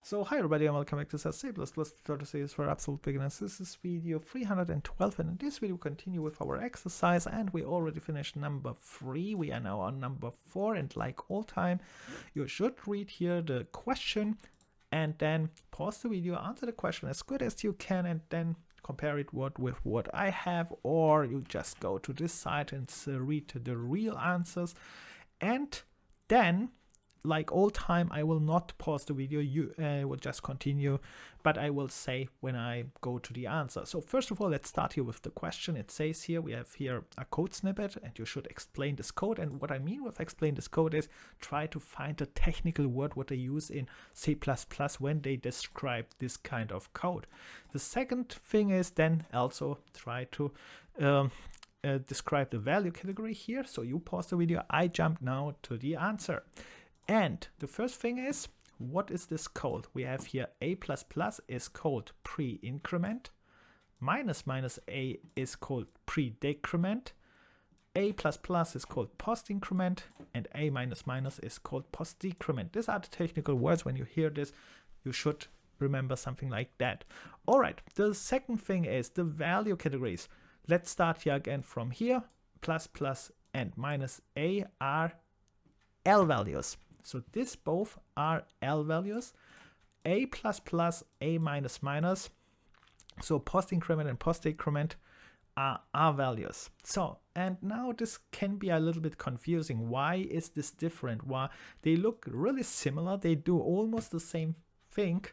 So hi everybody and welcome back to C++ Tutorial Series for Absolute Beginners. This is video 312 and in this video we continue with our exercise and we already finished number 3. We are now on number 4 and like all time you should read here the question and then pause the video, answer the question as good as you can and then compare it with what I have, or you just go to this site and read the real answers. And then like all time, I will not pause the video, you will just continue, but I will say when I go to the answer. So first of all, let's start here with the question. It says here, we have here a code snippet and you should explain this code. And what I mean with explain this code is try to find a technical word what they use in C++ when they describe this kind of code. The second thing is then also try to describe the value category here. So you pause the video, I jump now to the answer. And the first thing is, what is this code? We have here a++ is called pre-increment, minus a is called pre-decrement, a++ is called post-increment, and a minus is called post-decrement. These are the technical words. When you hear this, you should remember something like that. All right, the second thing is the value categories. Let's start here again from here. Plus and minus a are L values. So this both are L values, a++, a minus. So post increment and post decrement are R values. So, and now this can be a little bit confusing. Why is this different? Why they look really similar? They do almost the same thing.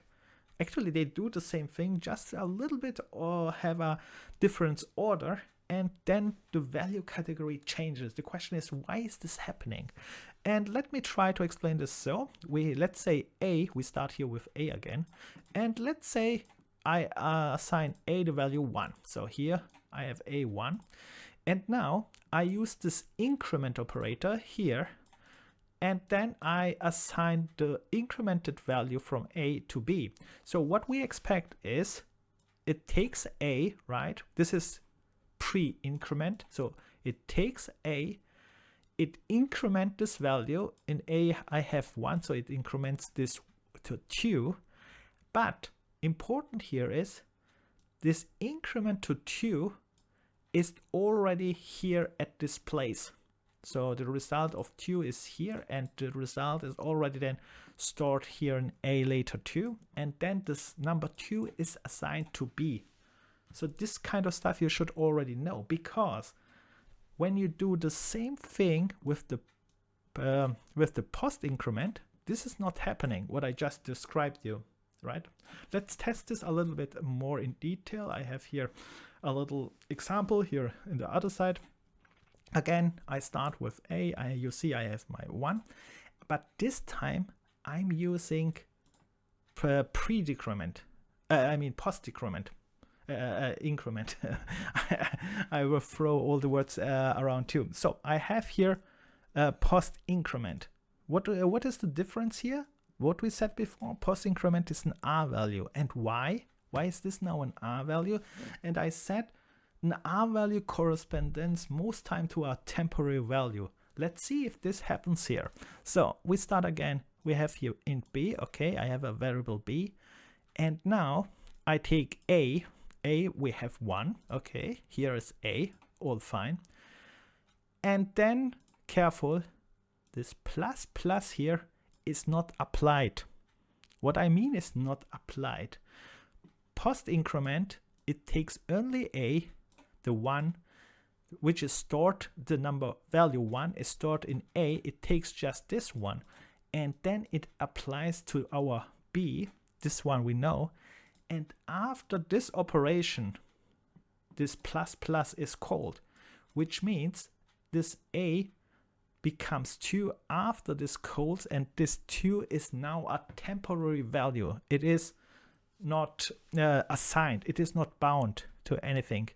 Actually, they do the same thing, just a little bit or have a different order. And then the value category changes. The question is, why is this happening? And let me try to explain this. So let's say a, we start here with a again. And let's say I assign a the value 1. So here I have a1. And now I use this increment operator here. And then I assign the incremented value from a to b. So what we expect is it takes a, right? This is pre-increment, so it takes a, it increment this value. In a I have 1, so it increments this to 2, but important here is this increment to 2 is already here at this place. So the result of 2 is here and the result is already then stored here in a later 2, and then this number 2 is assigned to b. So this kind of stuff you should already know, because when you do the same thing with the post increment, this is not happening, what I just described you, right? Let's test this a little bit more in detail. I have here a little example here in the other side. Again, I start with a, you see I have my 1, but this time I'm using pre-decrement, post-decrement. Increment. I will throw all the words around too. So I have here post increment. What is the difference here? What we said before, post increment is an R value. And why? Why is this now an R value? And I said an R value corresponds most time to a temporary value. Let's see if this happens here. So we start again. We have here int b. Okay, I have a variable b, and now I take a. We have 1, okay, here is a, all fine. And then, careful, this plus here is not applied. What I mean is not applied. Post increment, it takes only a, the 1, which is stored, the number value 1 is stored in a, it takes just this one, and then it applies to our b, this one we know. And after this operation, this plus is called, which means this a becomes 2 after this calls, and this 2 is now a temporary value. It is not assigned. It is not bound to anything.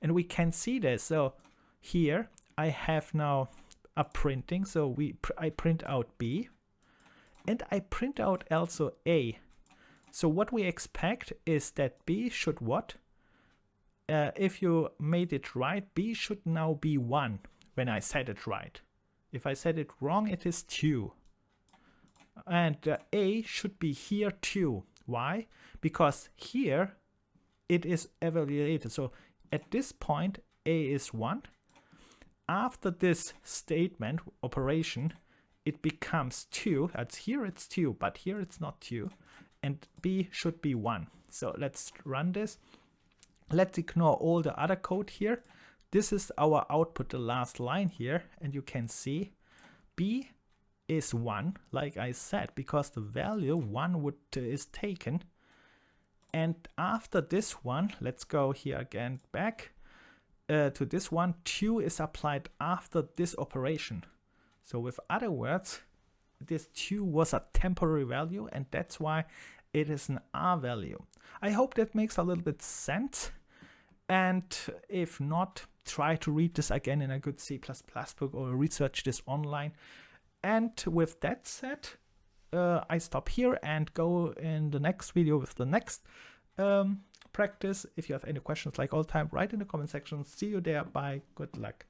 And we can see this. So here I have now a printing. So I print out b, and I print out also a. So what we expect is that b should what? If you made it right, b should now be 1 when I said it right. If I said it wrong, it is 2. And A should be here too. Why? Because here it is evaluated. So at this point, A is 1. After this statement operation, it becomes 2. Here it's 2, but here it's not 2. And B should be 1. So let's run this. Let's ignore all the other code here. This is our output, the last line here. And you can see B is 1, like I said, because the value 1 is taken. And after this one, let's go here again back to this one. 2 is applied after this operation. So with other words, this 2 was a temporary value, and that's why it is an R value. I hope that makes a little bit sense. And if not, try to read this again in a good C++ book or research this online. And with that said, I stop here and go in the next video with the next practice. If you have any questions, like all time, write in the comment section. See you there. Bye. Good luck.